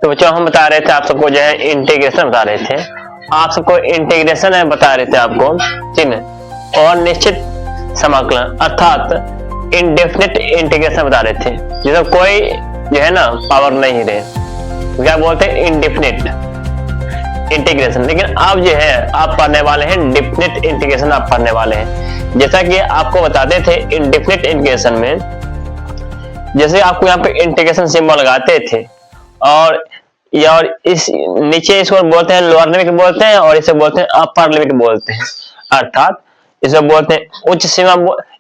तो बच्चों हम बता रहे थे आप सबको जो है इंटीग्रेशन बता रहे थे, आप सबको इंटीग्रेशन है बता रहे थे आपको, ठीक है, और निश्चित समाकलन अर्थात इंडेफिनिट इंटीग्रेशन बता रहे थे जिसमें कोई जो है ना पावर नहीं रहे, क्या बोलते हैं इंडेफिनिट इंटीग्रेशन। लेकिन अब जो है आप पढ़ने वाले हैं डेफिनिट इंटीग्रेशन, आप पढ़ने वाले हैं। जैसा कि आपको बताते थे इंडेफिनिट इंटीग्रेशन में, जैसे आपको यहाँ पे इंटीग्रेशन सिंबल लगाते थे और इस नीचे इसको बोलते हैं लोअर लिमिट बोलते हैं और इसे बोलते हैं अपर लिमिट बोलते हैं, अर्थात इसे बोलते हैं उच्च सीमा,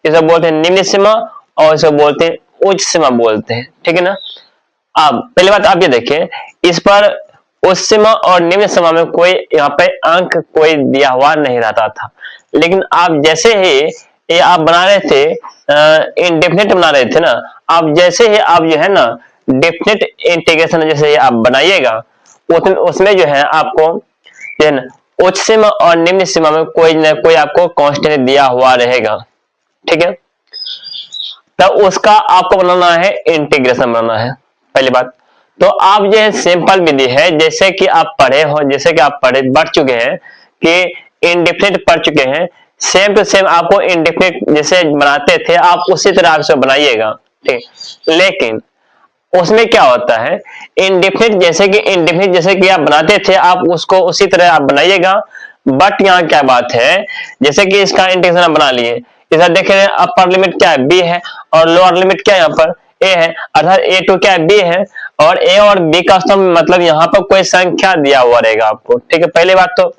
इसे बोलते हैं निम्न सीमा और इसे बोलते हैं उच्च सीमा बोलते हैं, ठीक है ना। अब पहली बात आप ये देखिए, इस पर उच्च सीमा और निम्न सीमा में कोई यहाँ पे अंक कोई दिया हुआ नहीं रहता था, लेकिन आप जैसे ही ये आप बना रहे थे इंडेफिनिट बना रहे थे ना, आप जैसे ही आप जो है ना डेफिनिट इंटीग्रेशन जैसे आप बनाइएगा उसमें जो है आपको जो है ना उच्च सीमा और निम्न सीमा में कोई ना कोई आपको कांस्टेंट दिया हुआ रहेगा, ठीक है। तो उसका आपको बनाना है इंटीग्रेशन बनाना है पहली बात। तो आप जो है सिंपल विधि है, जैसे कि आप पढ़े हो, जैसे कि आप बढ़ चुके हैं कि इंडेफिनिट पढ़ चुके हैं, सेम टू सेम आपको इंडेफिनिट जैसे बनाते थे आप उसी तरह आप से बनाइएगा, ठीक। लेकिन उसमें क्या होता है इंडेफिनिट जैसे कि आप बनाते थे आप उसको उसी तरह आप बनाइएगा, बट यहाँ क्या बात है, जैसे कि इसका इंटीग्रेशन बना लिए, इधर देख रहे हैं अपर लिमिट क्या है b है और लोअर लिमिट क्या है यहाँ पर a है, अर्थात a2 क्या है b है और a और b का स्तंभ मतलब यहाँ पर कोई संख्या दिया हुआ रहेगा आपको, ठीक है। पहली बात तो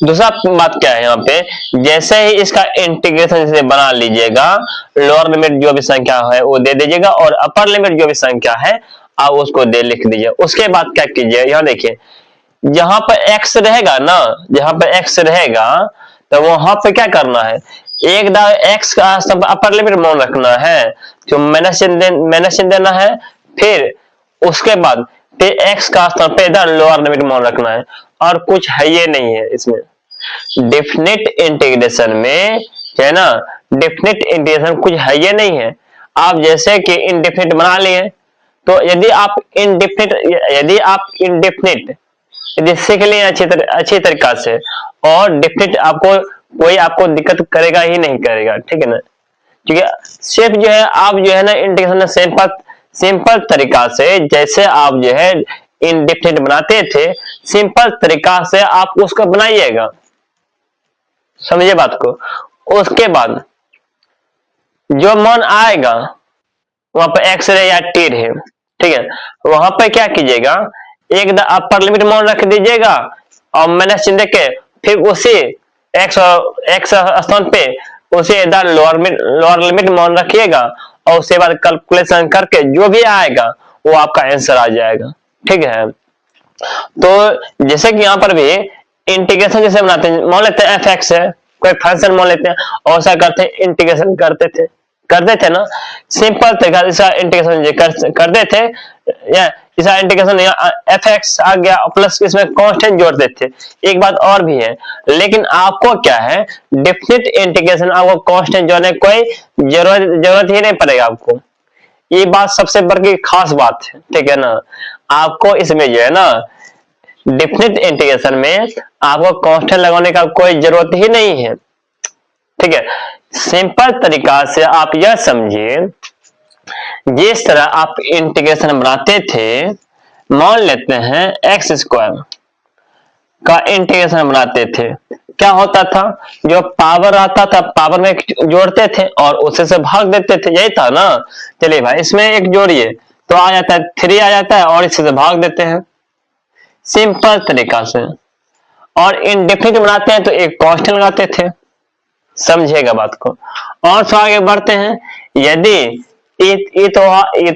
दूसरा बात क्या है यहाँ पे, जैसे ही इसका इंटीग्रेशन जैसे बना लीजिएगा, लोअर लिमिट जो भी संख्या है वो दे दीजिएगा और अपर लिमिट जो भी संख्या है आप उसको लिख दीजिए। उसके बाद क्या कीजिए, यहाँ देखिए जहां पर x रहेगा ना, जहां पर x रहेगा तो वहां पे क्या करना है, एक दाव x का अपर लिमिट मान रखना है, जो माइनस चिन्ह देना है, फिर उसके बाद फिर x का स्थान पे इधर लोअर लिमिट मान रखना है, और कुछ है ये नहीं है इसमें। डेफिनिट इंटीग्रेशन में है ना, डेफिनिट इंटीग्रेशन कुछ है ये नहीं है। आप जैसे कि इंडेफिनिट बना लिए, तो यदि आप इंडेफिनिट यदि सीख लें अच्छी तरीका से, और डेफिनिट आपको दिक्कत करेगा ही नहीं करेगा, ठीक है ना। क्योंकि सिर्फ जो है आप जो है ना इंटीग्रेशन सिंपल तरीका से जैसे आप जो है इंडेफिनिट बनाते थे, सिंपल तरीका से आप उसको बनाइएगा, समझिए बात को। उसके बाद जो मान आएगा वहां पर एक्स रहे या टी रहे, ठीक है, वहां पर क्या कीजिएगा, एक अपर लिमिट मान रख दीजिएगा और माइनस चिन्ह के फिर उसी एक्स स्थान पे उसे इधर लोअर लिमिट मान रखिएगा और उसके बाद कैलकुलेशन करके जो भी आएगा वो आपका आंसर आ जाएगा, ठीक है। तो जैसे कि यहाँ पर भी इंटीग्रेशन जैसे बनाते हैं, मान लेते हैं f(x) है, कोई फंक्शन मान लेते हैं और ऐसा करते हैं इंटीग्रेशन करते थे ना, सिंपल तरीका इसका इंटीग्रेशन करते थे, या इसका इंटीग्रेशन f(x) आ गया प्लस इसमें कांस्टेंट जोड़ते थे। एक बात और भी है, लेकिन आपको क्या है डेफिनिट इंटीग्रेशन आपको कांस्टेंट जोड़ने कोई जरूरत ही नहीं पड़ेगा आपको, ये बात सबसे बड़ी खास बात है, ठीक है ना। आपको इसमें जो है ना डेफिनिट इंटीग्रेशन में आपको कांस्टेंट लगाने का कोई जरूरत ही नहीं है, ठीक है। सिंपल तरीका से आप यह समझिए, जिस तरह आप इंटीग्रेशन बनाते थे, मान लेते हैं x² का इंटीग्रेशन बनाते थे, क्या होता था, जो पावर आता था पावर में जोड़ते थे और उसे से भाग देते थे, यही था ना। चलिए भाई इसमें एक जोड़िए तो आ जाता है 3 आ जाता है और इसे से भाग देते हैं, सिंपल तरीका से। और इंडेफिनिट बनाते हैं तो एक कांस्टेंट लगाते थे, समझिएगा बात को। और तो आगे बढ़ते हैं, यदि ये तो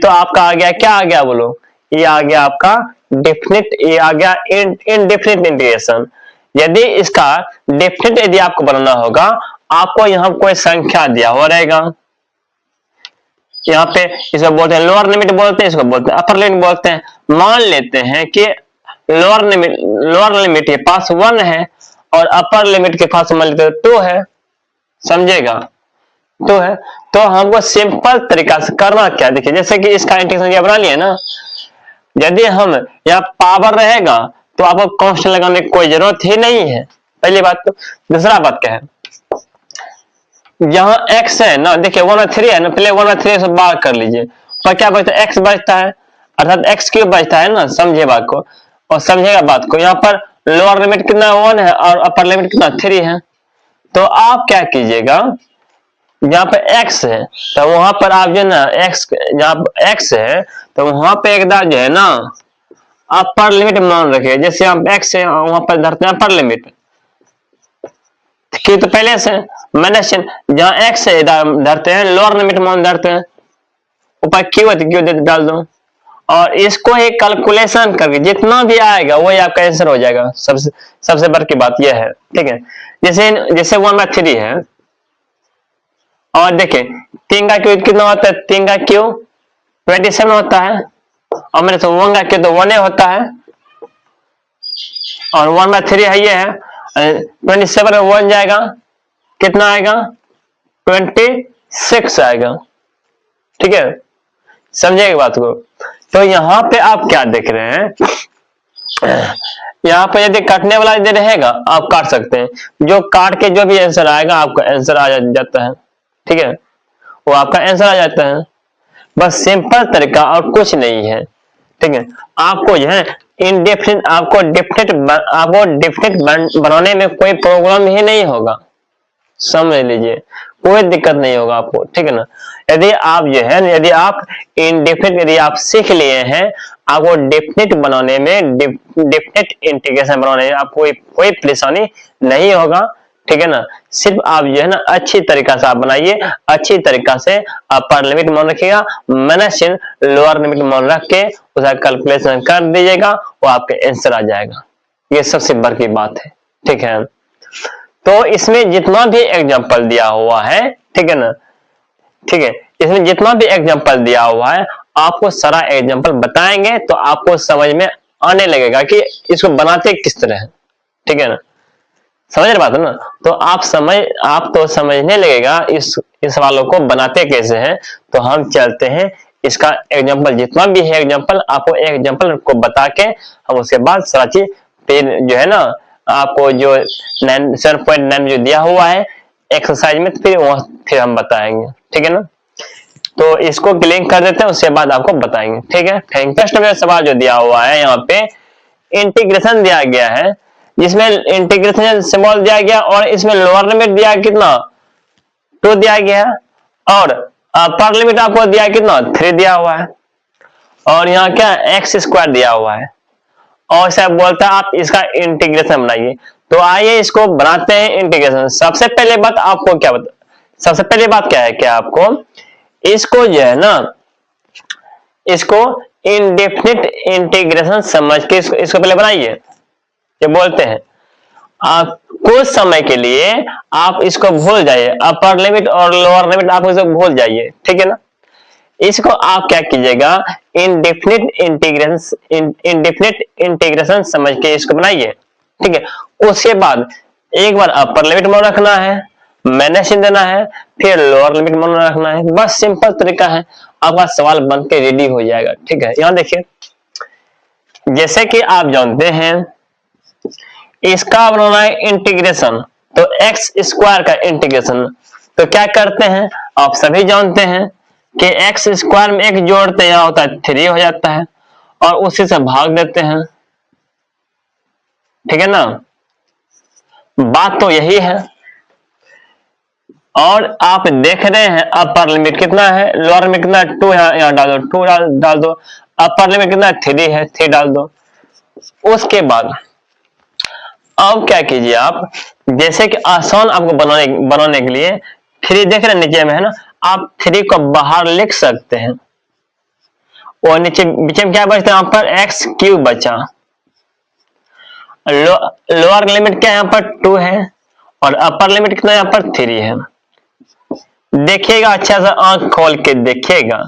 आपका आ गया, क्या आ गया बोलो, ये आ गया आपका डेफिनिट, ये आ गया इनडेफिनिट इंटीग्रेशन। यदि इसका डेफिनिट यदि आपको बनाना होगा, आपको यहाँ कोई संख्या दिया हुआ रहेगा, यहाँ पे इसको बोलते हैं लोअर लिमिट बोलते हैं, इसको बोलते हैं अपर लिमिट बोलते हैं। मान लेते हैं कि लोअर लिमिट के पास 1 है और अपर लिमिट के पास मान लेते हैं 2 है, समझेगा, 2 है। तो हमको सिंपल तरीका से करना क्या, देखिए जैसे कि इसका इंटीग्रेशन बना लिया ना, यदि हम यहाँ पावर रहेगा तो आपको कांस्टेंट लगाने की कोई जरूरत ही नहीं है, पहली बात। तो दूसरा बात क्या है, यहाँ x है ना, देखिए 1/3 है ना, पहले 1/3 से बाहर कर लीजिए, और क्या बचता है, x बचता है, अर्थात x³ बचता है ना, समझिए बात को और समझिएगा बात को। यहाँ पर लोअर लिमिट कितना 1 है और अपर लिमिट कितना 3 है। तो आप क्या कीजिएगा, यहाँ पे x है तो वहां पर आप जो है ना x, जहाँ x है तो वहां पे एक दार जो है ना अपर लिमिट मान रखिए, जैसे आप x है वहां पर धरते हैं अपर लिमिट, क्यों तो पहले से मैंने जहाँ x है धरते हैं लोअर लिमिट मान धरते हैं, ऊपर क्यों डाल दो और इसको एक कैलकुलेशन करके जितना भी आएगा वही आपका आंसर हो जाएगा। सबसे बड़ी की बात यह है, ठीक है। जैसे 1/3 है और देखिए 3 का क्यूब कितना होता है, 3 का क्यूब 27 होता है और मेरे से 1 का क्यूब तो 1 होता है और 1/3 है, ये है 27 में 1 जाएगा, कितना आएगा 26 आएगा, ठीक है, समझेगा बात को। तो यहाँ पे आप क्या देख रहे हैं, यहाँ पे यदि काटने वाला यदि रहेगा आप काट सकते हैं, जो काट के जो भी आंसर आएगा आपका आंसर आ जाता है, ठीक है, वो आपका आंसर आ जाता है। बस सिंपल तरीका और कुछ नहीं है, ठीक है। आपको जो है इनडेफिनिट आपको डेफिनेट बनाने में कोई प्रॉब्लम ही नहीं होगा, समझ लीजिए, कोई दिक्कत नहीं होगा आपको, ठीक है ना। यदि आप जो है यदि आप इनडेफिनेट यदि आप सीख लिए हैं, आपको डेफिनेट बनाने में डेफिनेट इंटीग्रेशन बनाने में आपको कोई परेशानी नहीं होगा, ठीक है ना। सिर्फ आप जो है ना अच्छी तरीका से आप बनाइए, अच्छी तरीका से अपर लिमिट मान रखिएगा, माइनस लोअर लिमिट मान रख के उसका कैलकुलेशन कर दीजिएगा, वो आपके आंसर आ जाएगा। ये सबसे बड़ी बात है, ठीक है। तो इसमें जितना भी एग्जांपल दिया हुआ है, ठीक है ना, ठीक है, इसमें जितना भी एग्जांपल दिया हुआ है आपको सारा एग्जांपल बताएंगे तो आपको समझ में आने लगेगा कि इसको बनाते किस तरह है, ठीक है ना, समझ रहे बात है ना। तो आप तो समझने लगेगा इस सवालों को बनाते कैसे हैं। तो हम चलते हैं इसका एग्जांपल, जितना भी है एग्जांपल आपको एग्जांपल को बता के हम उसके बाद सारा चीज फिर जो है ना आपको जो 7.9 जो दिया हुआ है एक्सरसाइज में फिर हम बताएंगे, ठीक है ना। तो इसको क्लिक कर देते हैं, उसके बाद आपको बताएंगे, ठीक है। फर्स्ट में सवाल जो दिया हुआ है यहाँ पे इंटीग्रेशन दिया गया है, जिसमें इंटीग्रेशन सिंबल दिया गया और इसमें लोअर लिमिट दिया कितना 2 दिया गया और अपर लिमिट आपको दिया कितना 3 दिया हुआ है और यहाँ क्या x² दिया हुआ है और सब बोलता है आप इसका इंटीग्रेशन बनाइए। तो आइए इसको बनाते हैं इंटीग्रेशन। सबसे पहले बात क्या है क्या आपको इसको जो है ना इसको इनडेफिनिट इंटीग्रेशन समझ के इसको पहले बनाइए। ये बोलते हैं आप कुछ समय के लिए आप इसको भूल जाइए, अपर लिमिट और लोअर लिमिट आप इसको भूल जाइए, ठीक है ना। इसको आप क्या कीजिएगा इनडेफिनिट इंटीग्रेशन समझ के इसको बनाइए, ठीक है। उसके बाद एक बार अपर लिमिट मान रखना है, माइनस देना है, फिर लोअर लिमिट मान रखना है, बस सिंपल तरीका है, आपका सवाल बन के रेडी हो जाएगा, ठीक है। यहां देखिए जैसे कि आप जानते हैं इसका बनाना है इंटीग्रेशन, तो x² का इंटीग्रेशन तो क्या करते हैं आप सभी जानते हैं कि x² में एक जोड़ते यहाँ होता है 3 हो जाता है और उसी से भाग देते हैं, ठीक है ना। बात तो यही है और आप देख रहे हैं अपर लिमिट कितना है, लोअर लिमिट कितना 2 है, यहाँ डाल दो 2 डाल दो, अपर लिमिट कितना 3 है 3 डाल दो। उसके बाद अब क्या कीजिए आप जैसे कि आसान आपको बनाने के लिए 3 देख रहे हैं नीचे में है ना, आप 3 को बाहर लिख सकते हैं और नीचे में क्या बचता है यहाँ पर x³ बचा, लोअर लिमिट क्या यहाँ पर 2 है और अपर लिमिट कितना यहाँ पर 3 है। देखिएगा अच्छा सा आंख खोल के देखिएगा,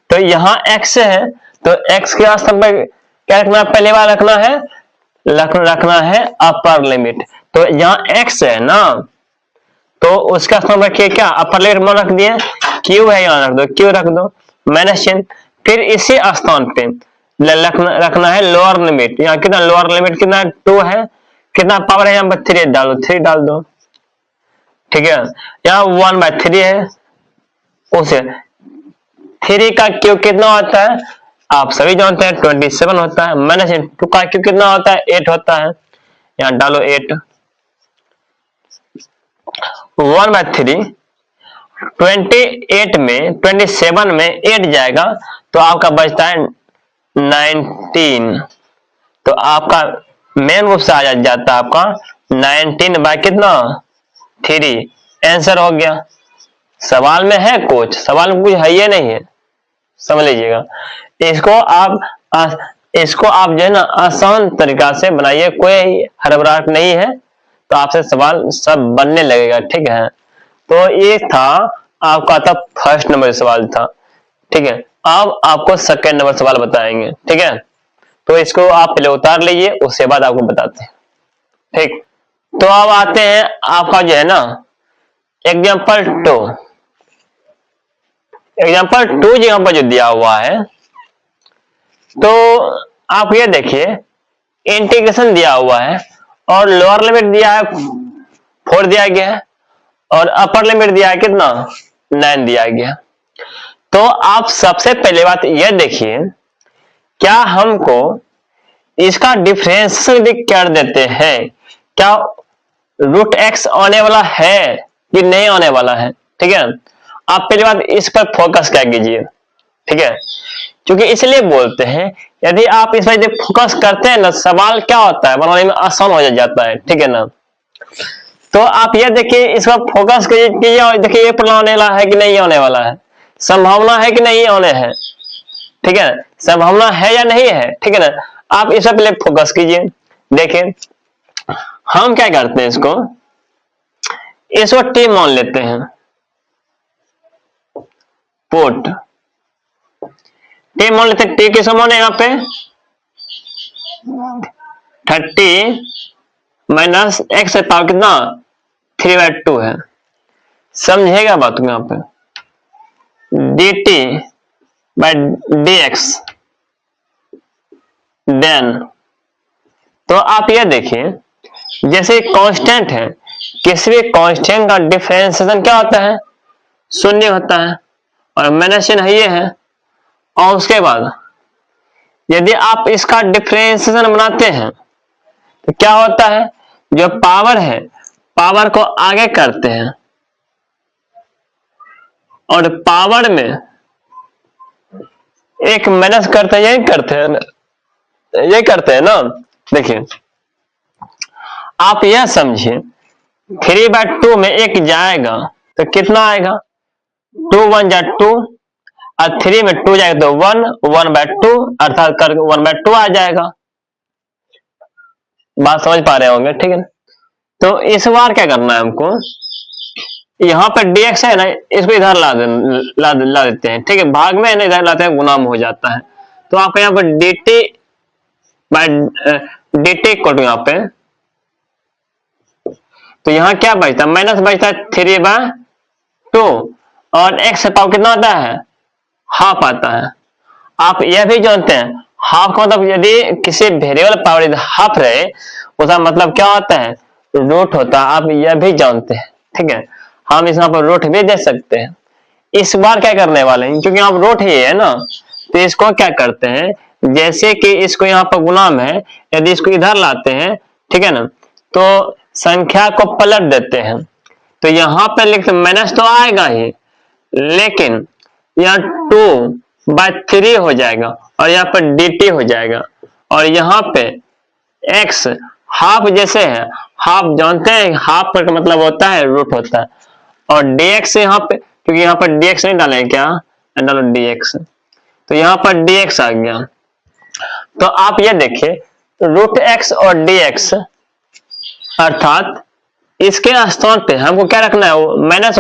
तो यहाँ x है तो x के स्थान पर क्या रखना है, पहले बार रखना है अपर लिमिट, तो यहाँ x है ना तो उसका स्थान रखिए क्या अपर लिमिट में रख दिए, q है यहाँ रख दो q रख दो, माइनस चिन्ह, फिर इसी स्थान पे रखना है लोअर लिमिट। यहाँ कितना लोअर लिमिट कितना 2 है, कितना पावर है यहाँ पर 3 डालो, 3 डाल दो, ठीक है। यहाँ 1/3 है, उसे 3 का क्यूब कितना होता है आप सभी जानते हैं 27 होता है, माइनस 2 का क्यूब कितना होता है 8 होता है, यहाँ डालो 8। 1/3 28 में 27 में 8 जाएगा तो आपका बचता है 19। तो आपका मेन रूप से आ जाता है आपका 19 बाय कितना 3। आंसर हो गया। सवाल में है कुछ, सवाल में कुछ है ये नहीं है, समझ लीजिएगा। इसको आप जो है ना आसान तरीका से बनाइए, कोई हड़बड़ाहट नहीं है, तो आपसे सवाल सब बनने लगेगा, ठीक है। तो ये था आपका था फर्स्ट नंबर सवाल था, ठीक है। अब आपको सेकंड नंबर सवाल बताएंगे, ठीक है। तो इसको आप पहले उतार लीजिए, उसके बाद आपको बताते हैं, ठीक। तो अब आते हैं आपका जो है ना एग्जाम्पल 2। एग्जाम्पल 2 यहाँ पर जो दिया हुआ है, तो आप ये देखिए इंटीग्रेशन दिया हुआ है और लोअर लिमिट दिया है 4 दिया गया है और अपर लिमिट दिया है कितना 9 दिया गया। तो आप सबसे पहले बात यह देखिए, क्या हमको इसका डिफरेंशिएशन कर देते हैं, क्या √x आने वाला है कि नहीं आने वाला है, ठीक है। आप पहली बात इस पर फोकस कर कीजिए, ठीक है, क्योंकि इसलिए बोलते हैं यदि आप इस पर जब फोकस करते हैं ना सवाल क्या होता है बनाने में आसान हो जाता है, ठीक है ना। तो आप ये देखिए इस पर फोकस कीजिए और देखिए ये आने वाला है कि नहीं आने वाला है, संभावना है कि नहीं आने है, ठीक है, संभावना है या नहीं है, ठीक है ना। आप इस पर पहले फोकस कीजिए। देखिए हम क्या करते हैं, इसको टी मान लेते हैं, पुट टी मान लेते हैं। टी के समान है यहाँ पे 30 माइनस एक्स है पावर कितना 3/2 है, समझेगा बात को। यहाँ पे dt बाय dx देन, तो आप ये देखिए जैसे कांस्टेंट है, किसी भी कांस्टेंट का डिफरेंशिएशन क्या होता है 0 होता है और माइनस चिन्ह ये है। और उसके बाद यदि आप इसका डिफरेंशिएशन बनाते हैं तो क्या होता है, जो पावर है पावर को आगे करते हैं और पावर में एक माइनस करते हैं, यही करते हैं ना। देखिए आप यह समझिए 3/2 में एक जाएगा तो कितना आएगा 2 1 जा 2 और 3 में 2 जाएगा तो 1 1/2 अर्थात कर 1/2 आ जाएगा। बात समझ पा रहे होंगे, ठीक है। तो इस बार क्या करना है हमको, यहाँ पर dx है ना, इसको इधर ला देते हैं, ठीक है। भाग में है ना इधर लाते हैं, गुना में हो जाता है। तो आपको यहाँ पर dt को यहाँ पे, तो यहाँ क्या बचता है माइनस बचता है 3/2 और x पावर कितना आता है हाफ आता है। आप यह भी जानते हैं हाफ का मतलब यदि किसी वेरिएबल पावर हाफ रहे उसका मतलब क्या होता है रूट होता है, आप यह भी जानते हैं, ठीक है। हम इस यहाँ पर रूट भी दे सकते हैं। इस बार क्या करने वाले हैं, क्योंकि यहाँ रूट ही है ना, तो इसको क्या करते हैं जैसे कि इसको यहाँ पर गुना में है, यदि इसको इधर लाते हैं, ठीक है ना, तो संख्या को पलट देते हैं। तो यहाँ पे लिखते माइनस तो आएगा ही, लेकिन यहाँ 2/3 हो जाएगा और यहाँ पर dt हो जाएगा और यहाँ पे x हाफ जैसे है, हाफ जानते हैं हाफ का मतलब होता है रूट होता है और dx यहाँ पे, क्योंकि यहाँ पर dx नहीं डालें क्या, डालो dx, तो यहाँ पर dx आ गया। तो आप ये देखिए √x और dx अर्थात इसके स्थान पे हमको क्या रखना है माइनस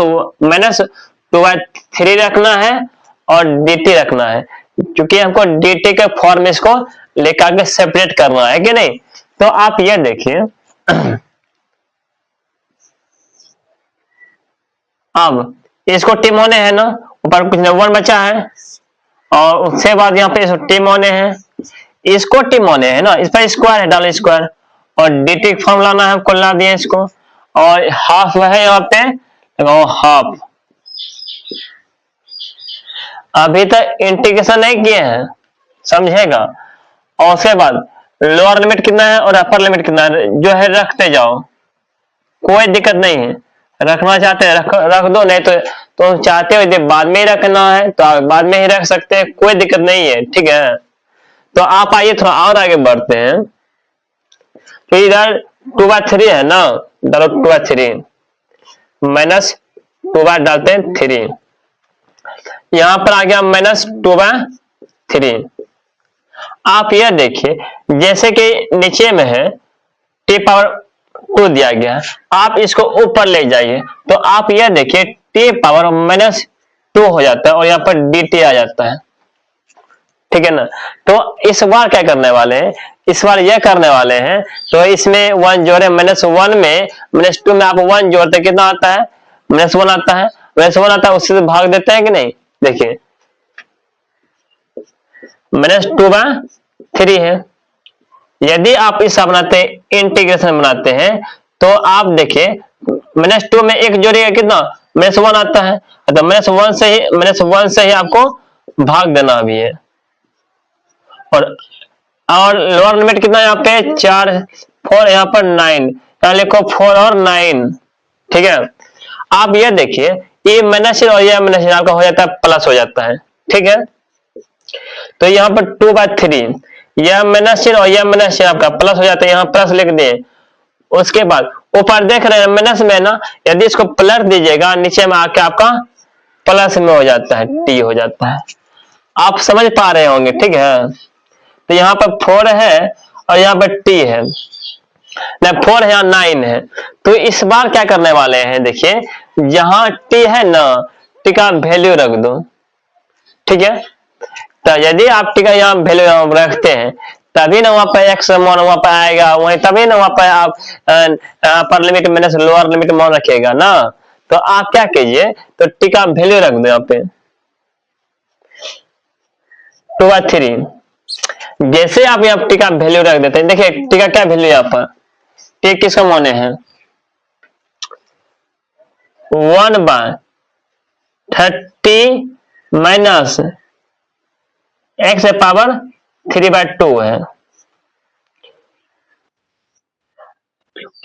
2/3 रखना है और dt रखना है, क्योंकि हमको dt के फॉर्म में इसको लेकर के सेपरेट करना है कि नहीं। तो आप ये देखिए अब इसको टी होने है ना, ऊपर कुछ 1 बचा है और उसके बाद यहाँ पे टी होने हैं, इसको टी माने है ना, इस पर स्क्वायर है, डालो स्क्वायर, और dt फॉर्म लाना है हमको, ला दिया इसको, और हाफ है यहाँ पे, लगाओ हाफ। अभी तक इंटीग्रेशन नहीं किए हैं, समझेगा। और उसके बाद लोअर लिमिट कितना है और अपर लिमिट कितना है, जो है रखते जाओ, कोई दिक्कत नहीं है। रखना चाहते हैं रख दो, नहीं तो तुम चाहते हो यदि बाद में ही रखना है तो आप बाद में ही रख सकते हैं, कोई दिक्कत नहीं है, ठीक है। तो आप आइए थोड़ा और आगे बढ़ते हैं। तो इधर 2/3 है ना, डालो 2/3 माइनस 2/डालते हैं 3, यहां पर आ गया माइनस 2/3। आप यह देखिए जैसे कि नीचे में है t पावर 2 दिया गया है, आप इसको ऊपर ले जाइए तो आप यह देखिए t पावर -2 हो जाता है और यहाँ पर dt आ जाता है, ठीक है ना। तो इस बार क्या करने वाले हैं, इस बार यह करने वाले हैं, तो इसमें 1 जोड़े, -1 में -2 में आप 1 जोड़ते कितना आता है, -1 आता है, -1 आता है, उससे भाग देते हैं कि नहीं। देखिए -2/3 है। यदि आप इस बनाते इंटीग्रेशन बनाते हैं तो आप देखिए -2 में एक जोड़िएगा कितना, -1 आता है, तो -1 से ही आपको भाग देना भी है। और लोअर लिमिट कितना है यहाँ पे 4, 4 यहाँ पर 9, यहाँ लिखो 4 और 9, ठीक है। आप ये देखिए ये माइनस और ये माइनस आपका हो जाता है प्लस हो जाता है, ठीक है। तो यहाँ पर 2/3 यह माइनस और यह माइनस आपका प्लस हो जाता है, यहाँ प्लस लिख दिए। उसके बाद ऊपर देख रहे हैं माइनस में ना, यदि इसको प्लस दीजिएगा नीचे में आके आपका प्लस में हो जाता है, टी हो जाता है। आप समझ पा रहे होंगे, ठीक है। तो यहाँ पर 4 है और यहाँ पर टी है, नहीं 4 है, यहाँ 9 है। तो इस बार क्या करने वाले हैं, देखिए जहां टी है ना, टी का वैल्यू रख दो, ठीक है। तो यदि आप टी का यहाँ वैल्यू रखते हैं तभी ना वहां पर एक्स मान वहां पर आएगा, वही तभी ना वहां पर आप upper limit minus lower limit मान रखिएगा ना। तो आप क्या कीजिए, तो टी का वैल्यू रख दो यहाँ पे 2/3। जैसे आप यहाँ टी का वैल्यू रख देते हैं, देखिए टी का क्या वैल्यू यहाँ पर, टी किसका माने हैं 1/30 माइनस x पावर 3/2 है,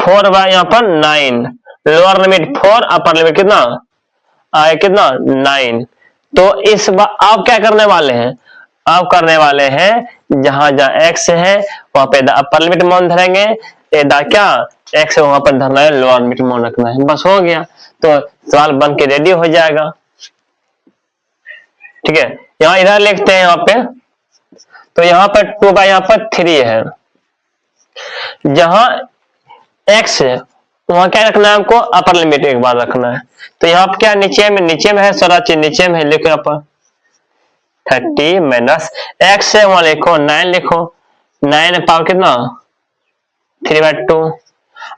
4 बाय यहाँ पर 9, लोअर लिमिट 4, अपर लिमिट कितना आए, कितना 9। तो इस बार आप क्या करने वाले हैं, आप करने वाले हैं जहां जहां x है वहां पे अपर लिमिट मान धरेंगे, क्या x है वहां पर धरना है, लोअर लिमिट मान रखना है, बस हो गया। तो सवाल बन के रेडी हो जाएगा, ठीक है। यहाँ इधर लिखते हैं यहाँ पे, तो यहाँ पर 2/3 है, जहां x है वहां क्या रखना है हमको, अपर लिमिट एक बार रखना है। तो यहाँ पर क्या नीचे में है, सारा चीज नीचे में है, लिखो यहाँ पर 30 माइनस x है वहां लिखो 9, लिखो 9 पावर कितना 3/2।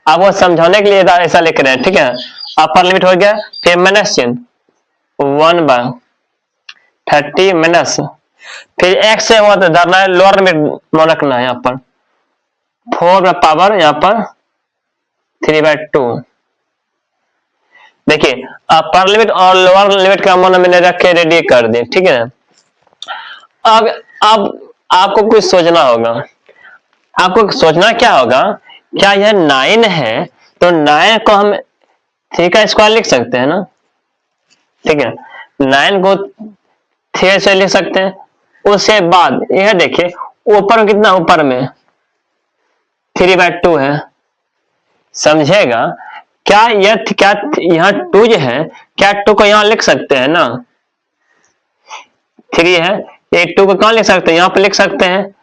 अब वो समझाने के लिए ऐसा लिख रहे हैं, ठीक है। अपर लिमिट हो गया, फिर माइनस चिन्ह 1/30 माइनस, फिर x है वहां तो धरना है, लोअर लिमिट मान रखना है यहाँ पर 4 पावर यहाँ पर 3/2। देखिए अपर लिमिट और लोअर लिमिट का मान मैंने रख के रेडी कर दिया, ठीक है। अब आपको कुछ सोचना होगा, आपको सोचना क्या होगा, क्या यह 9 है तो 9 को हम 3 का स्क्वायर लिख सकते हैं ना, ठीक है। 9 को 3 से लिख सकते हैं। उसके बाद यह देखिए ऊपर कितना, ऊपर में 3/2 है, समझेगा। क्या यहाँ 2 जो है, क्या 2 को यहाँ लिख सकते हैं ना, 3 है, ये 2 को कहाँ लिख सकते हैं, यहाँ पे लिख सकते हैं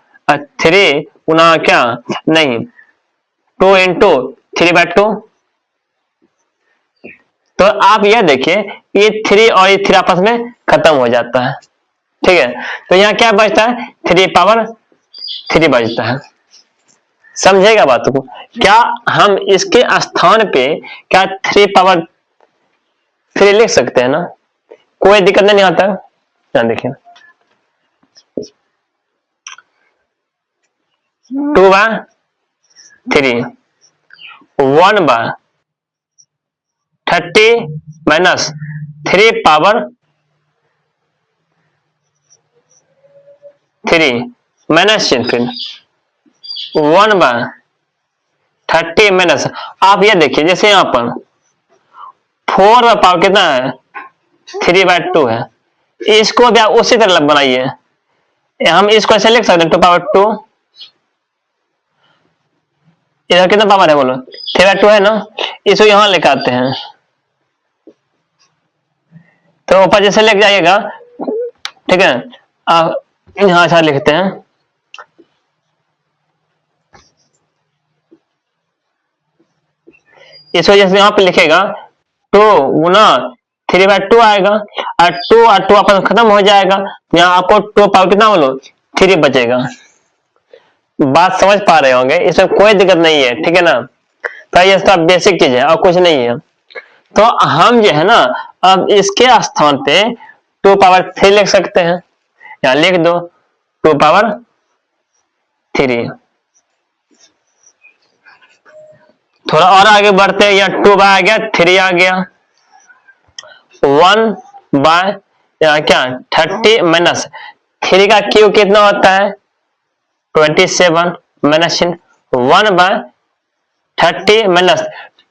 3 गुना क्या नहीं 2 इंटू 3/2। तो आप यह देखिए ये 3 और ये 3 आपस में खत्म हो जाता है, ठीक है। तो यहाँ क्या बचता है, 3/3 बचता है, समझेगा बात को। क्या हम इसके स्थान पे क्या 3/3 लिख सकते हैं ना, कोई दिक्कत नहीं आता। देखिए 2/3, 1/30 माइनस 3/3 माइनस चिन्ह, फिर 1/30 माइनस, आप ये देखिए जैसे यहाँ पर 4 कितना है, 3/2 है, इसको भी आप उसी तरह बनाइए। हम इसको ऐसे लिख सकते हैं 2/2, इधर कितना पावर है बोलो, 3/2 है ना, इसको यहां लेकर आते हैं, तो ऊपर जैसे लेके जाइएगा, ठीक है, आप यहां अच्छा लिखते हैं, इस वजह से यहां पे लिखेगा 2 गुना 3/2 आएगा, और 2 और 2 आपस में खत्म हो जाएगा, यहाँ आपको 2 पावर कितना बोलो 3 बचेगा। बात समझ पा रहे होंगे, इसमें कोई दिक्कत नहीं है, ठीक है ना, तो ये सब बेसिक चीज है और कुछ नहीं है। तो हम जो है ना, अब इसके स्थान पे 2/3 लिख सकते हैं, यहाँ लिख दो 2/3। थोड़ा और आगे बढ़ते हैं, यहाँ 2 आ गया, 3 आ गया, 1 यहाँ क्या 30 माइनस 3 का क्यूब कितना होता है 27 माइनस 1/30 माइनस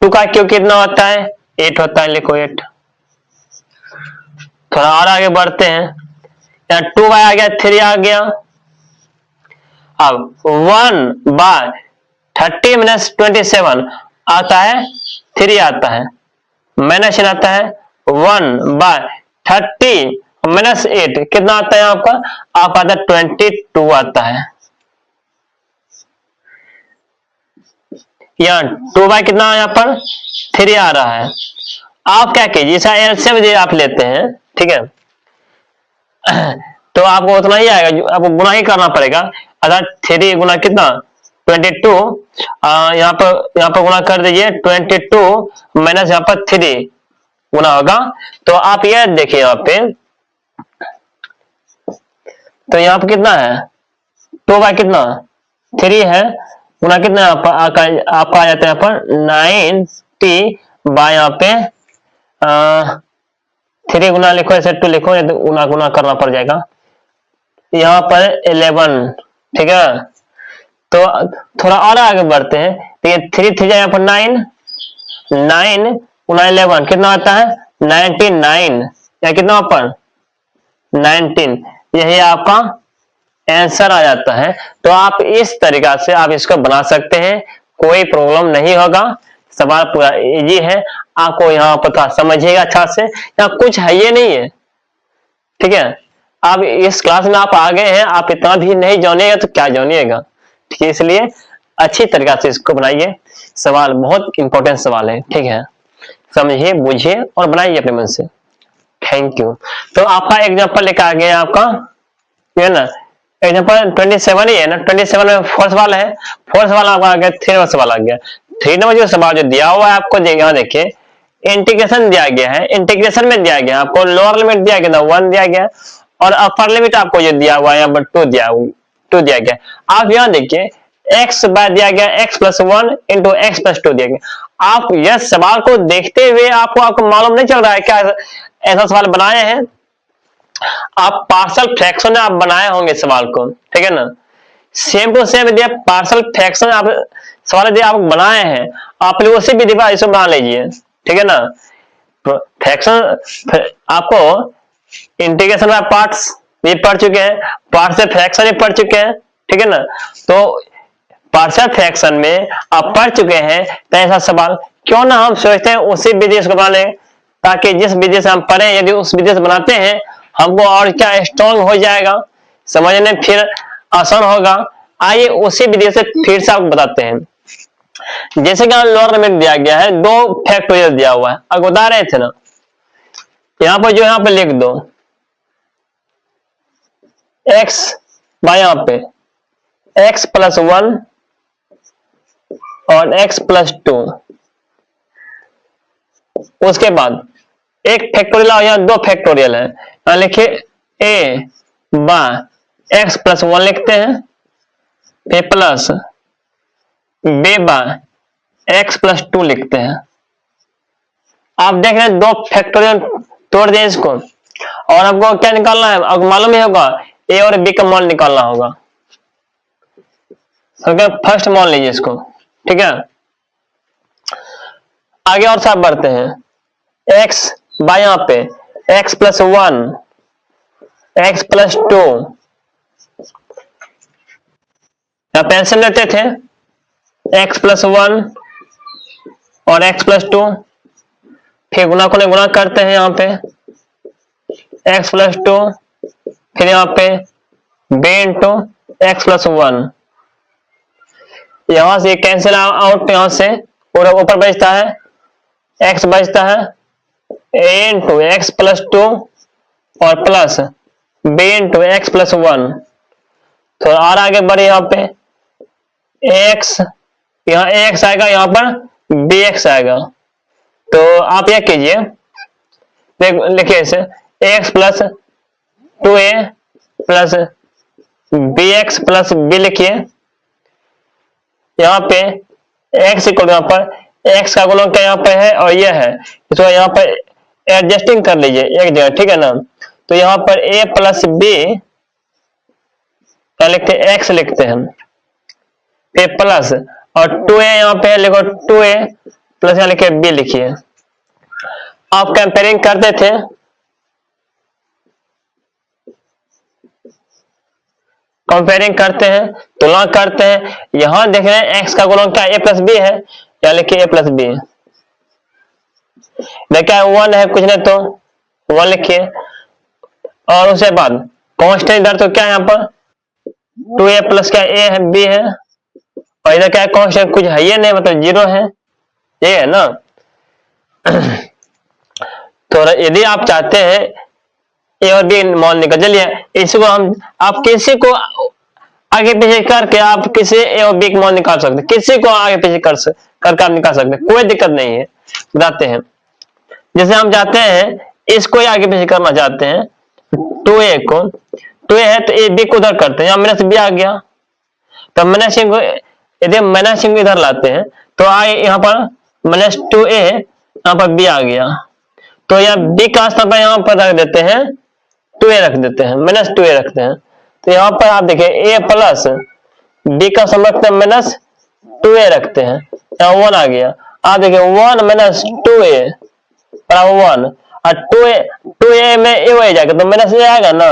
2 का क्यूब कितना होता है 8 होता है, लिखो 8। थोड़ा और आगे बढ़ते हैं, यहाँ 2 आ गया, 3 आ गया, अब 1/30 माइनस 27 आता है 3 आता है, माइनस आता है 1/30 माइनस 8 कितना आता है आपका, आप आता है 22 आता है। यहाँ 2 कितना यहाँ पर 3 आ रहा है। आप क्या कीजिए, इसका एलसीएम यदि आप लेते हैं, ठीक है, तो आपको उतना ही आएगा, आपको गुना ही करना पड़ेगा, अर्थात 3 गुना कितना 22, यहाँ पर गुना कर दीजिए 22 माइनस यहाँ पर 3 गुना होगा। तो आप ये देखिए यहाँ पे, तो यहाँ पे कितना है 2 कितना 3 है, गुना कितना आपका आ जाता है यहाँ पर 90 बाय यहाँ पे 3 गुना लिखो, ऐसे 2 लिखो, तो गुना गुना करना पड़ जाएगा, यहाँ पर 11, ठीक है। तो थोड़ा और आगे बढ़ते हैं, तो ये 3 यहाँ पर 9 गुना 11 कितना आता है 99, या कितना पर 19, यही आपका आंसर आ जाता है। तो आप इस तरीका से आप इसको बना सकते हैं, कोई प्रॉब्लम नहीं होगा, सवाल पूरा इजी है, आपको यहाँ पता समझिएगा अच्छा से, यहाँ कुछ है ये नहीं है, ठीक है। आप इस क्लास में आप आ गए हैं, आप इतना भी नहीं जानिएगा तो क्या जानिएगा, ठीक है, इसलिए अच्छी तरीका से इसको बनाइए, सवाल बहुत इंपॉर्टेंट सवाल है, ठीक है, समझिए बुझिए और बनाइए अपने मन से। Thank you. तो आपका एग्जांपल लेकर आ गया आपका, है ना, एग्जांपल 27 ही है ना, 27 में फोर्थ वाला है, फोर्थ वाला आपका आ गया, 3 नंबर सवाल आ गया। 3 नंबर जो सवाल जो दिया हुआ है आपको, यहाँ देखिए इंटीग्रेशन दिया गया है, इंटीग्रेशन में दिया गया आपको लोअर लिमिट दिया गया 1 दिया गया, और अपर लिमिट आपको जो दिया हुआ है यहाँ पर 2 दिया गया। आप यहाँ देखिए x बाय दिया गया x+1 इंटू x+2 दिया गया। आप यह सवाल को देखते हुए आपको मालूम नहीं चल रहा है क्या ऐसा सवाल बनाए हैं, आप पार्शियल फ्रैक्शन में आप बनाए होंगे सवाल को, ठीक है ना, सेम टू सेम यदि पार्शियल फ्रैक्शन आप सवाल यदि आप बनाए हैं, आप लोग उसी विधि पर इसको बना लीजिए, ठीक है ना। फ्रैक्शन आपको इंटीग्रेशन में पार्ट्स भी पढ़ चुके हैं, पार्ट से फ्रैक्शन भी पढ़ चुके हैं, ठीक है ना। तो पार्शियल फ्रैक्शन में आप पढ़ चुके हैं, तो ऐसा सवाल क्यों ना हम सोचते हैं उसी विधि से बना लें, ताकि जिस विधि से हम पढ़े यदि उस विधि से बनाते हैं हमको और क्या स्ट्रॉन्ग हो जाएगा, समझने फिर आसान होगा। आइए उसी विधि से फिर से आपको बताते हैं। जैसे कि लोअर लिमिट दिया गया है, 2 फैक्टोरियल दिया हुआ है, अगर बता रहे थे ना, यहाँ पर जो यहाँ पे लिख दो x बाय यहाँ पे x+1 और x+2, उसके बाद एक फैक्टोरियल और यहाँ 2 फैक्टोरियल है, यहाँ लिखिए a बाय x+1 लिखते हैं फिर plus b by x plus 2 लिखते हैं। आप देख रहे हैं दो फैक्टोरियल तोड़ दिए इसको, और आपको क्या निकालना है, आपको मालूम ही होगा ए और बी का मान निकालना होगा। फर्स्ट मान लीजिए इसको, ठीक है। आगे और साफ बढ़ते हैं। एक्स बाय यहाँ पे एक्स प्लस 1 एक्स प्लस 2, यहाँ पेंसिल लेते थे एक्स प्लस 1 और एक्स प्लस 2, फिर गुना को गुना करते हैं यहाँ पे एक्स प्लस 2, फिर यहाँ पे बी इंटू एक्स प्लस 1, यहां से कैंसिल आउट, यहां से और ऊपर बचता है एक्स बचता है ए इंटू एक्स प्लस 2 और plus b into x plus 1। तो और आगे बढ़े यहाँ पे एक्स, यहाँ एक्स आएगा, यहाँ पर बी एक्स आएगा। तो आप यह कीजिए, लिखिए इसे x plus 2a plus b x plus b लिखिए। यहाँ पे x इक्वल, यहाँ पर x का गुणक क्या यहाँ पे है और ये है, इसको यहाँ पर एडजस्टिंग कर लीजिए एक जगह, ठीक है ना। तो यहाँ पर a प्लस बी क्या लिखते हैं, x लिखते हैं, फिर प्लस और 2a यहाँ पे लिखो 2a प्लस यहाँ लिखे b लिखिए। आप कंपेयरिंग करते थे, कंपेयरिंग करते हैं, तुलना करते हैं। यहां देख रहे हैं x का गुणक क्या a प्लस बी है, या लिखिए a प्लस बी। देखिए 1 है, कुछ नहीं तो 1 लिखिए, और उसके बाद कांस्टेंट इधर तो क्या है, यहाँ पर 2a प्लस क्या a है b है, और इधर क्या है कांस्टेंट, कुछ है ये नहीं, मतलब 0 है, ये है ना। तो यदि आप चाहते हैं ए और बी मान निकल, चलिए इसको हम, आप किसी को आगे पीछे करके आप किसी ए और बी का मान निकाल सकते हैं, किसी को आगे पीछे करके आप निकाल सकते हैं, कोई दिक्कत नहीं है, बताते हैं। जैसे हम चाहते हैं इसको ही आगे पीछे करना चाहते हैं, 2a को, 2a है तो ए बी को उधर करते हैं, यहाँ माइनस बी आ गया, तो माइनस को यदि हम माइनस को इधर लाते हैं तो आगे यहाँ पर माइनस 2a, यहाँ पर बी आ गया, तो यहाँ बी का स्थान पर यहाँ पर रख देते हैं 2a रख देते हैं, माइनस 2a रखते हैं। तो यहाँ पर आप देखिए a प्लस बी का सम रखते हैं माइनस 2a रखते हैं, यहाँ 1 आ गया। आप देखिए 1 माइनस 2a बराबर 1, और 2a में a हो जाएगा तो माइनस a आएगा ना,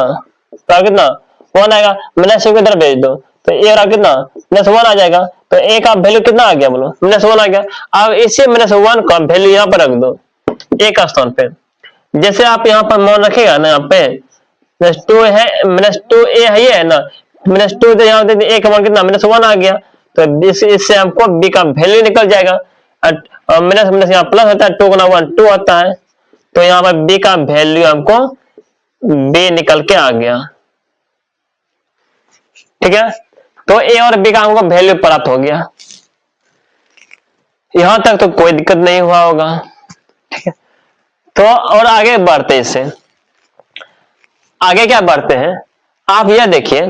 तो कितना 1 आएगा, माइनस को इधर भेज दो तो a और कितना माइनस 1 आ जाएगा। तो a का वैल्यू कितना आ गया, बोलो माइनस 1 आ गया। अब इसी माइनस 1 का वैल्यू यहाँ पर रख दो a का स्थान पे, जैसे आप यहाँ पर मान रखेगा ना, यहाँ पे माइनस 2 है, माइनस 2a है, ये है ना, माइनस 2 तो यहाँ a का मान कितना माइनस 1 आ गया, तो इससे हमको b का वैल्यू निकल जाएगा, और माइनस माइनस यहाँ प्लस होता है, 2 गुना 1 2 होता है, तो यहाँ पर b का वैल्यू हमको b निकल के आ गया, ठीक है। तो a और b का हमको वैल्यू प्राप्त हो गया, यहां तक तो कोई दिक्कत नहीं हुआ होगा, ठीक है। तो और आगे बढ़ते, इससे आगे क्या बढ़ते हैं, आप यह देखिए,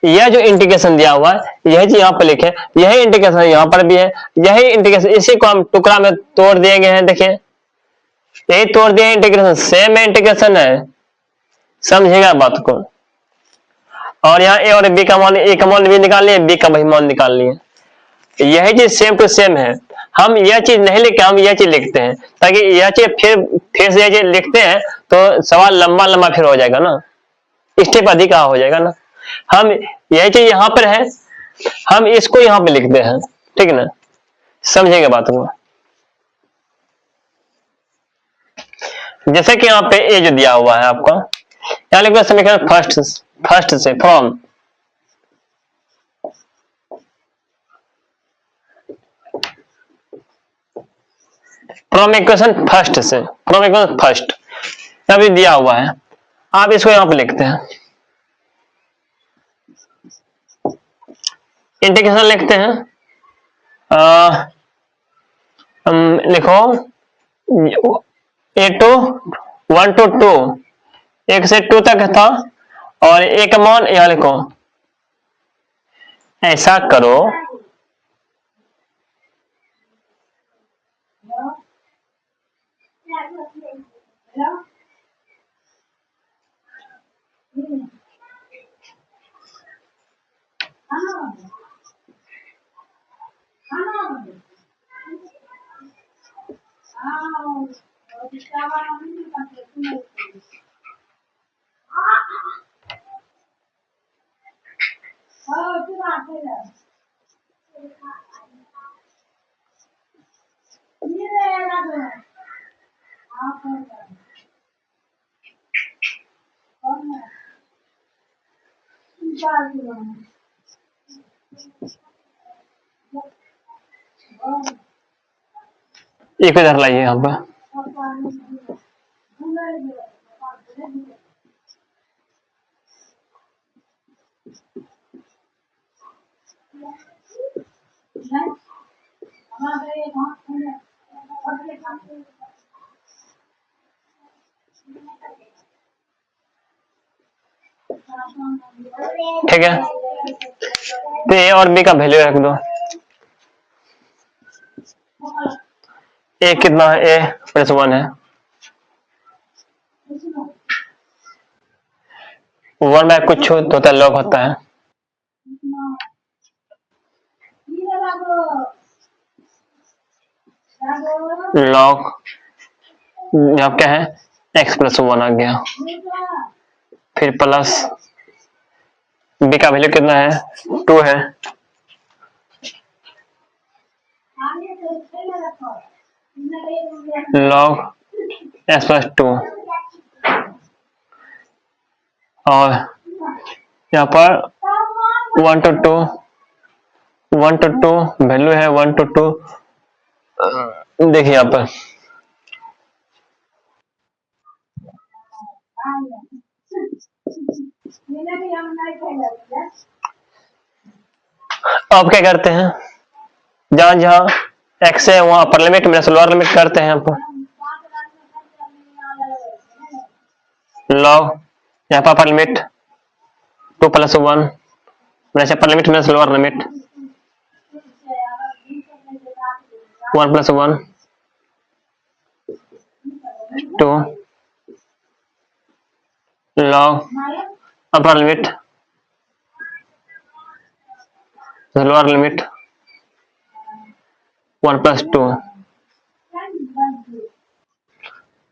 यह जो इंटीग्रेशन दिया हुआ है, यह चीज यहाँ पर लिखे, यही इंटीग्रेशन यहाँ पर भी है, यही इंटीग्रेशन, इसी को हम टुकड़ा में तोड़ दिए गए हैं, देखिए यही तोड़ दिए इंटीग्रेशन, सेम इंटीग्रेशन है, समझिएगा बात को। और यहाँ ए और बी का मान, ए का मान भी निकाल लिए, बी का भी मान निकाल लिए, यही चीज सेम टू सेम है। हम यह चीज नहीं लिखते, हम यह चीज लिखते हैं, ताकि यह चीज फिर से यह चीज लिखते हैं तो सवाल लंबा लंबा फिर हो जाएगा ना, स्टेप अधिक हो जाएगा ना। हम यह चीज यहाँ पर है, हम इसको यहाँ पे लिखते हैं, ठीक है ना, समझेंगे बात को। जैसे कि यहाँ पे ए जो दिया हुआ है आपको, यहाँ लिखते समीकरण फर्स्ट से, फ्रॉम इक्वेशन फर्स्ट अभी दिया हुआ है, आप इसको यहां पे लिखते हैं, इंटीग्रेशन लिखते हैं, लिखो a2 1 to 2, 1 से 2 तक था, और a का मान यहाँ लिखो ऐसा करो एक इधर लाइए यहाँ पर। ठीक है, तो ए और बी का वैल्यू रख दो। ए कितना है? ए प्लस 1 है। 1 बाय कुछ तो लॉग होता है। लॉग यहाँ क्या है? x प्लस 1 आ गया। फिर प्लस b का वैल्यू कितना है? 2 है। लॉग s प्लस 2 और यहाँ पर 1 to 2 वैल्यू है 1 to 2। देखिए यहाँ पर अब क्या करते हैं? जहां जहां x है वहां upper limit minus lower limit करते हैं। यहाँ पर लॉग यहाँ पर upper limit 2 plus 1 minus upper limit minus lower limit 1 plus 1 2 log upper limit lower limit 1 plus 2।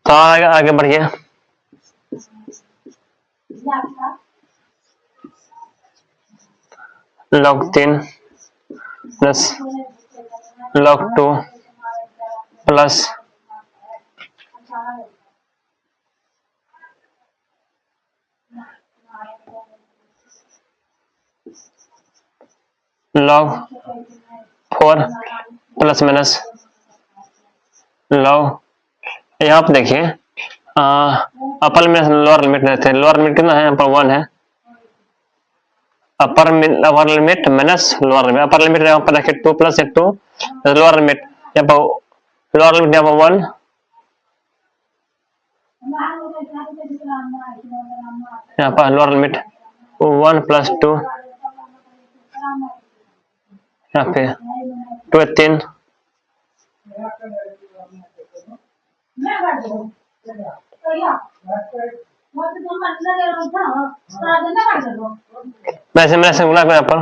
तो आगे बढ़िए। Log 3 plus log 2 plus log 4 plus minus log. यहाँ पर देखिए अपर लिमिट लोअर लिमिट रहते हैं। लोअर लिमिट कितना है? यहाँ पर 1 है। Upper limit minus lower limit. Upper limit यहाँ पर रखे 2 प्लस 2 लोअर लिमिट यहाँ पर लोअर लिमिट यहाँ पर 1 यहाँ पर लोअर लिमिट 1 प्लस 2 यहाँ पे 2 3 वैसे मैंने गुना यहाँ पर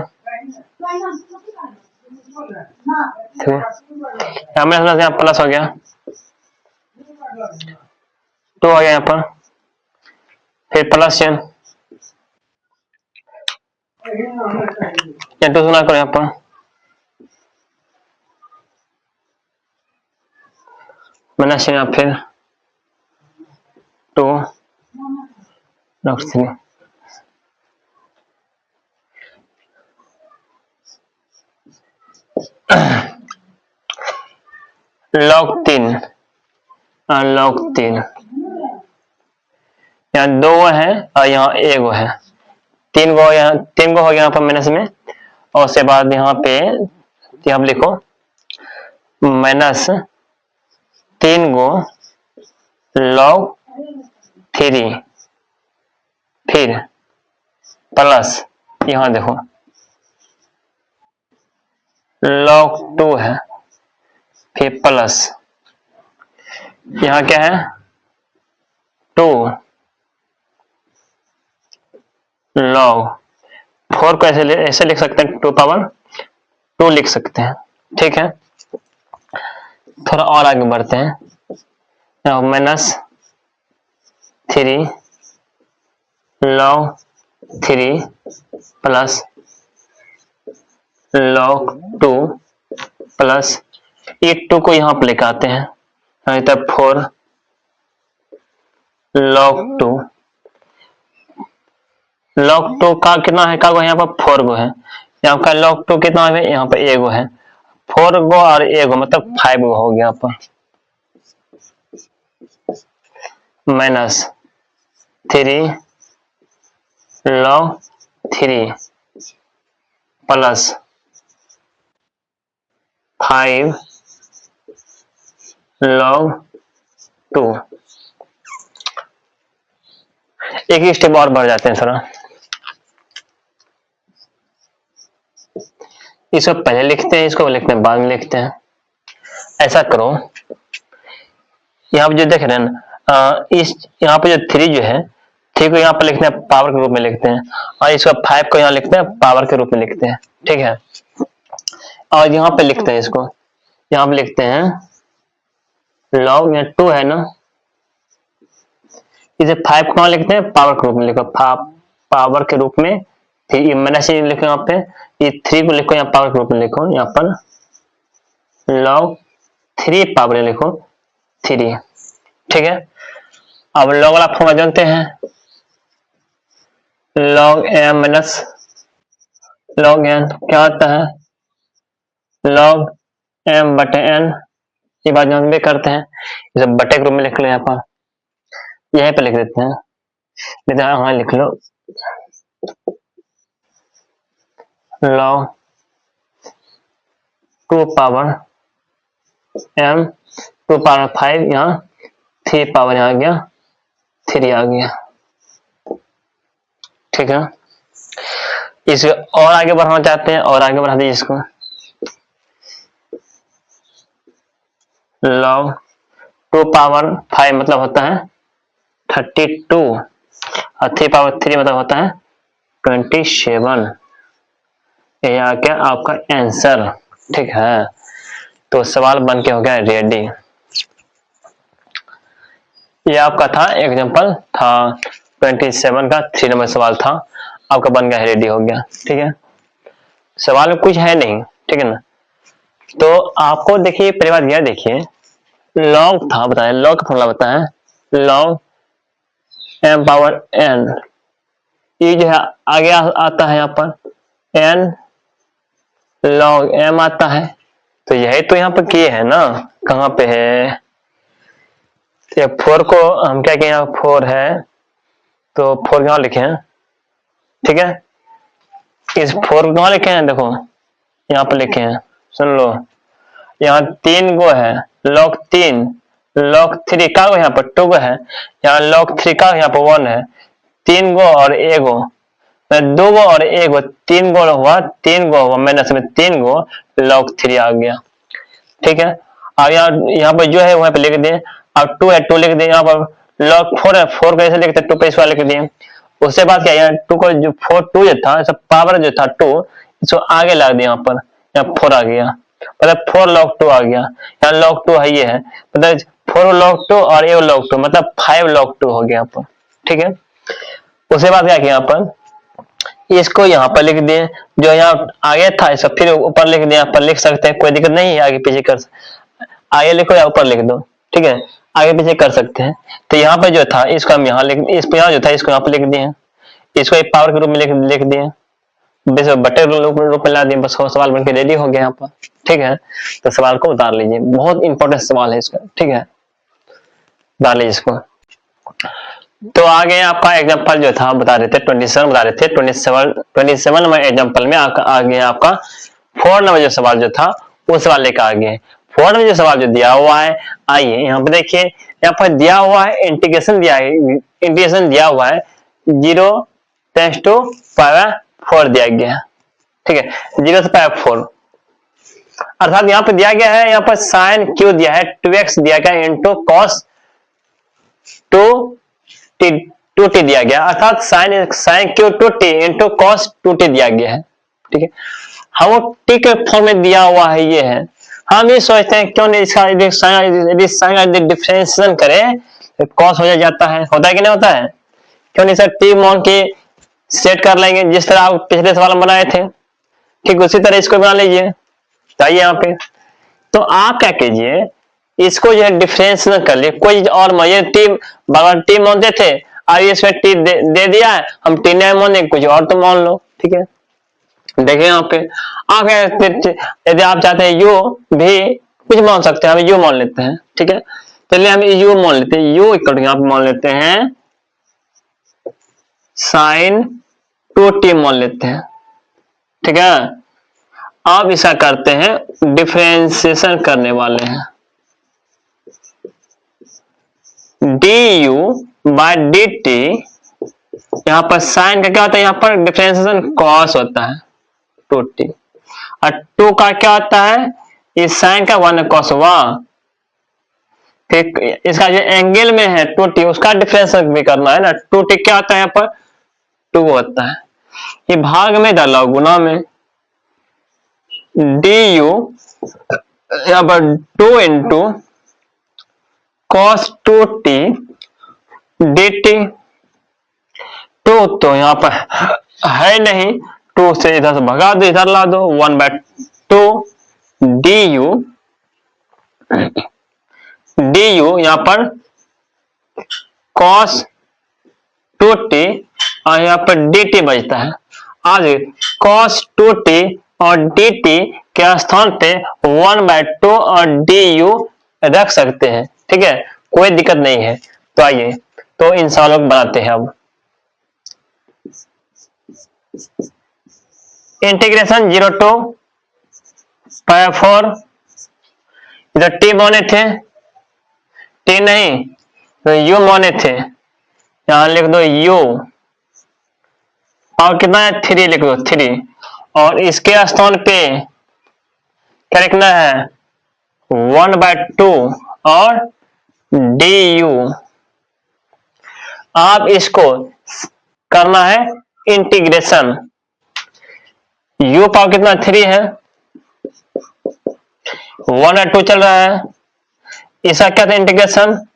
यहाँ प्लस हो गया 2 हो गया यहाँ पर। फिर प्लस चिन्ह 2 गुना करो यहाँ पर माइनस चिन्ह फिर 2 लॉग 3 लॉग 3 लॉग 3 यहाँ 2 है और यहाँ 1 है। 3 गो यहाँ 3 गो हो गया यहाँ पर माइनस में और उसके बाद यहाँ पे यहाँ लिखो माइनस 3 गो लॉग 3 फिर प्लस यहाँ देखो log 2 है, फिर प्लस यहाँ क्या है 2 log 4 को ऐसे लिख सकते हैं 2 पावर 2 लिख सकते हैं। ठीक है, थोड़ा और आगे बढ़ते हैं। Minus 3 log 3 plus log 2 plus ये 2 को यहाँ पर लेकर आते हैं, तब 4 log 2 का कितना है, का यहाँ पर 4 गो है, यहाँ का log 2 कितना है, यहाँ पर 1 गो है, 4 गो और 1 गो मतलब 5 गो हो गया पर माइनस 3 log 3 प्लस 5 log 2। एक ही स्टेप और बढ़ जाते हैं थोड़ा, इसको पहले लिखते हैं, इसको लिखते हैं बाद में लिखते हैं। ऐसा करो, यहाँ पे जो देख रहे हैं ना, इस यहाँ पे जो 3 जो है 3 को यहाँ पर लिखते हैं पावर के रूप में लिखते हैं, और इसको 5 को यहाँ लिखते हैं पावर के रूप में लिखते हैं। ठीक है, और यहाँ पे लिखते हैं इसको, यहाँ पे लिखते हैं log 2 है ना, इसे 5 को लिखते हैं पावर के रूप में, लिखो पावर के रूप में, माइनस लिखो यहाँ पे, ये 3 को लिखो यहाँ पावर के रूप में लिखो, यहाँ पर log 3 पावर लिखो 3। ठीक है, अब log वाला फॉर्मूला जानते हैं, log m minus log n क्या होता है, log m बटे n, ये बात जानते करते हैं, इसे बटे के रूप में लिख लो, यहाँ पर यहीं पे लिख देते हैं, नहीं तो यहाँ लिख लो log 2 पावर m 2 पावर 5, यहाँ 3 पावर यहाँ आ गया 3 आ गया। ठीक है, इसे और आगे बढ़ाना चाहते हैं, और आगे बढ़ा दीजिए इसको, log 2 पावर 5 मतलब होता है 32 और 3 पावर 3 मतलब होता है 27। ये आ गया आपका आंसर। ठीक है, तो सवाल बन के हो गया रेडी। ये आपका था एग्जांपल था 27 का 3 नंबर सवाल था, आपका बन गया रेडी हो गया। ठीक है, सवाल में कुछ है नहीं। ठीक है ना, तो आपको देखिए पहली बात यह देखिए, log था बताया, log का फॉर्मूला बताया log m पावर n, ये जो है आगे आता है यहाँ पर n log m आता है, तो यही तो यहाँ पर किए है ना, कहाँ पे है, ये 4 को हम क्या किए, यहाँ 4 है तो 4 यहाँ लिखे हैं। ठीक है, इस 4 को कहाँ लिखे हैं, देखो यहाँ पर लिखे हैं, सुन लो, यहाँ 3 गो है log 3 log 3 का यहाँ पर 2 गो है, यहाँ log 3 का यहाँ पर 1 है, 3 गो और 1 गो, 2 गो और 1 गो, 3 गो हुआ, 3 गो हुआ माइनस में 3 गो log 3 आ गया। ठीक है, अब यहाँ पर जो है वहां पे लिख दिए, अब 2 है 2 लिख दिए, यहाँ पर log 4 है 4 को ऐसे लिखते 2 पे इस वाला लिख दिए, उसके बाद क्या यहाँ 2 को जो 4 2 जो था पावर जो था 2 इसको आगे ला दिया, यहाँ पर यहाँ 4 आ गया, मतलब 4 log 2 आ गया, यहाँ log 2 है, ये है मतलब 4 log 2 और 1 log 2 मतलब 5 log 2 हो गया यहाँ पर। ठीक है, उसके बाद क्या किया, यहाँ पर इसको यहाँ पर लिख दिए, जो यहाँ आगे था इसको फिर ऊपर लिख दिया, यहाँ पर लिख सकते हैं, कोई दिक्कत नहीं है, आगे पीछे कर, आगे लिखो या ऊपर लिख दो। ठीक है, आगे पीछे कर सकते हैं। तो यहाँ पे जो था इसको हम यहाँ लिख, इस पे यहाँ जो था इसको यहाँ पे लिख दिए, इसको एक पावर के रूप में लिख दिए, बस बटे रूप में ला दिए, बस सवाल बनके रेडी हो गया यहाँ पर। ठीक है, तो सवाल को उतार लीजिए, बहुत इंपॉर्टेंट सवाल है इसका। ठीक है, उतार लीजिए इसको। तो आगे आपका एग्जांपल जो था बता रहे थे 27 बता रहे थे, 27 नंबर एग्जांपल में आगे आपका 4 नंबर जो सवाल जो था वो सवाल लेकर आ गए। 4 नंबर जो सवाल जो दिया हुआ है, आइए यहाँ पे देखिए, यहाँ पर दिया हुआ है इंटीग्रेशन दिया हुआ है 0 टेंस टू पावर 4 दिया गया है। ठीक है, 0 से पावर 4 अर्थात यहाँ पे दिया गया है, यहाँ पर साइन क्यू दिया है 2x दिया गया इंटू कॉस 2t दिया गया, अर्थात sign Q 2t into cos 2t दिया गया है। ठीक है, हम वो टी के फॉर्म में दिया हुआ है, ये है। हम ये सोचते हैं क्यों नहीं इसका यदि साइन डिफरेंशिएशन करें तो कॉस हो जाता है, होता है कि नहीं होता है? क्यों नहीं सर टी मान के सेट कर लेंगे जिस तरह आप पिछले सवाल में बनाए थे, ठीक उसी तरह इसको बना लीजिए। चाहिए यहाँ पे तो आप क्या कीजिए, इसको जो है डिफरेंशिएशन कर लिए, कोई और ये टी बगल टी मानते थे, अब इसमें टी दे दिया है, हम टी नहीं माने कुछ और तो मान लो। ठीक है, देखिए यहाँ पे आप यदि आप चाहते हैं यू भी कुछ मान सकते हैं, हम यू मान लेते हैं। ठीक है, चलिए हम यू मान लेते हैं, यू इक्वल यहाँ पे मान लेते हैं साइन 2t मान लेते हैं। ठीक है, अब ऐसा करते हैं डिफरेंशिएशन करने वाले हैं, du बाय dt, यहाँ पर साइन का क्या होता है, यहाँ पर डिफरेंशिएशन कॉस होता है 2t, और 2 का क्या होता है, इस साइन का 1 कॉस 1, फिर इसका जो एंगल में है 2t उसका डिफरेंशिएशन भी करना है ना, 2t क्या होता है यहाँ पर 2 होता है, ये भाग में डाला गुना में, du यहाँ पर 2 इंटू कॉस 2t dt, 2 तो यहाँ पर है नहीं, 2 से इधर से भगा दो, इधर ला दो, 1/2 du यहाँ पर cos 2t और यहाँ पर dt बचता है। आज cos 2t और dt के स्थान पे 1/2 और du रख सकते हैं। ठीक है, कोई दिक्कत नहीं है। तो आइए तो इन सवालों को बनाते हैं। अब इंटीग्रेशन 0 to π4, इधर t माने थे, t नहीं तो u माने थे, यहां लिख दो u, और कितना है 3 लिख दो 3, और इसके स्थान पे क्या लिखना है 1/2 और du। आप इसको करना है इंटीग्रेशन, u पावर कितना 3 है, 1/2 चल रहा है, इसका क्या था इंटीग्रेशन,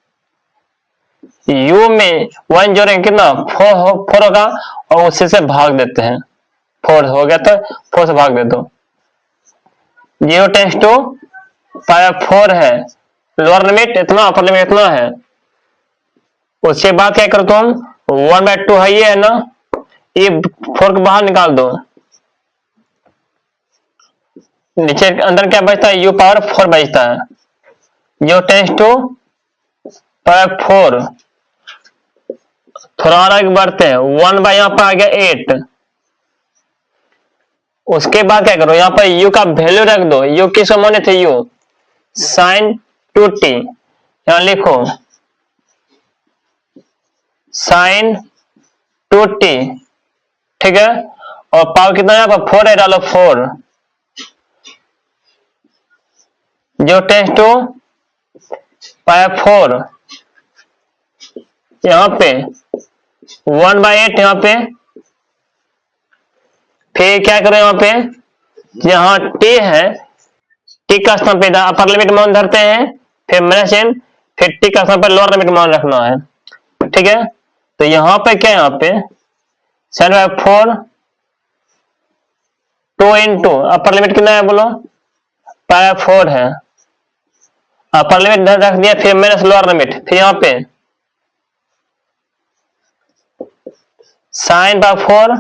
u में 1 जोड़ेंगे कितना 4 होगा, और उसी से भाग देते हैं, 4 हो गया तो 4 से भाग दे दो, 0 टेंस टू π4 है, लोअर लिमिट इतना अपर लिमिट इतना है। उसके बाद क्या करो तुम 1/2 है ये है ना, ये 4 को बाहर निकाल दो, नीचे अंदर क्या बचता है u पावर 4 बचता है, 0 टेंस टू π4, थोड़ा आगे बढ़ते हैं, 1 बाय यहाँ पर आ गया 8। उसके बाद क्या करो, यहाँ पर u का वैल्यू रख दो, u किस माने थे u साइन 2t, यहाँ लिखो साइन 2t। ठीक है, और पावर कितना यहाँ पर 4 है, डालो 4, 0 टेंस टू π4, यहाँ पे 1/8 यहाँ पे, फिर क्या करो यहाँ पे जहां t है t का स्थान पे अपर लिमिट मान धरते हैं, फिर माइनस n, फिर t का स्थान पर लोअर लिमिट मान रखना है। ठीक है, तो यहाँ पे क्या यहाँ पे 7/4 2 इंटू अपर लिमिट कितना है बोलो π4 है, अपर लिमिट रख दिया, फिर माइनस लोअर लिमिट, फिर यहाँ पे sign by 4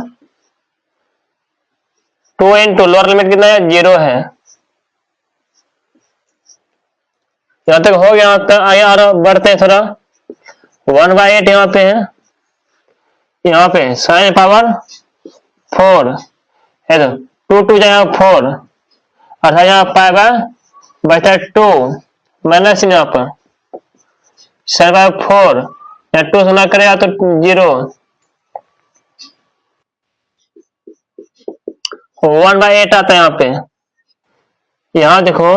2 into lower limit कितना है 0 है। यहां तक हो गया, आइए और बढ़ते हैं थोड़ा, 1/8 यहाँ पे है, यहाँ पे साइन पावर 4 है, तो 2 जाएगा 4, अर्थात यहाँ पाएगा बचता है 2 माइनस यहाँ पर साइन बाय 4, या 2 से ना करेगा तो 0, 1/8 आता है यहाँ पे, यहां देखो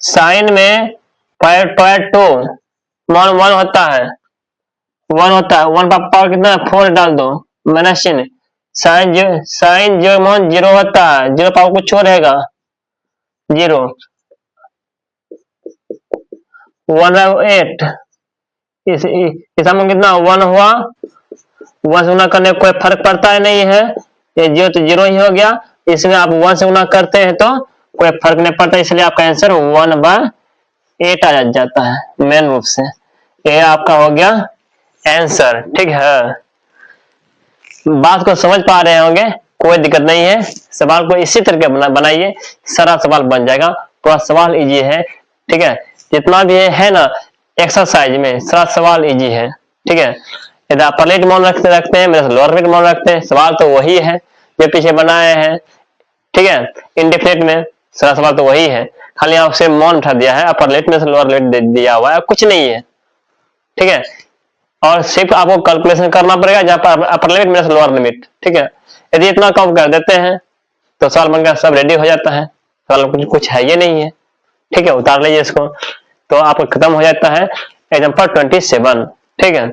साइन में पावर 2 वन होता है, वन का पावर कितना है 4 डाल दो माइनस चिन्ह। साइन 0 होता है, 0 पावर कुछ और रहेगा 0, 1/8 इस में कितना 1 हुआ, 1 से गुना करने कोई फर्क पड़ता है नहीं है, ये 0 तो 0 ही हो गया। इसमें आप 1 से गुना करते हैं तो कोई फर्क नहीं पड़ता, इसलिए आपका आंसर 1/8 आ जाता है मेन रूप से। ये आपका हो गया आंसर। ठीक है, बात को समझ पा रहे होंगे, कोई दिक्कत नहीं है। सवाल को इसी तरीके बनाइए, सारा सवाल बन जाएगा। पूरा सवाल इजी है। ठीक है, जितना भी है ना एक्सरसाइज में सारा सवाल इजी है। ठीक है, यदि अपर लिमिट मान रखते हैं, मेरे लोअर लिमिट मान रखते हैं, सवाल तो वही है जो पीछे बनाए हैं। ठीक है, इंडेफिनिट में सारा सवाल तो वही है, खाली आपसे मान उठा दिया है, अपर लिमिट में से लोअर लिमिट दिया हुआ है, कुछ नहीं है। ठीक है, और सिर्फ आपको कैलकुलेशन करना पड़ेगा जहां पर अपर लिमिट में से लोअर लिमिट। ठीक है, यदि इतना कम कर देते हैं तो सवाल बनकर सब रेडी हो जाता है, सवाल कुछ है ये नहीं है। ठीक है, उतार लीजिए इसको, तो आपका खत्म हो जाता है एग्जाम्पल 27। ठीक है।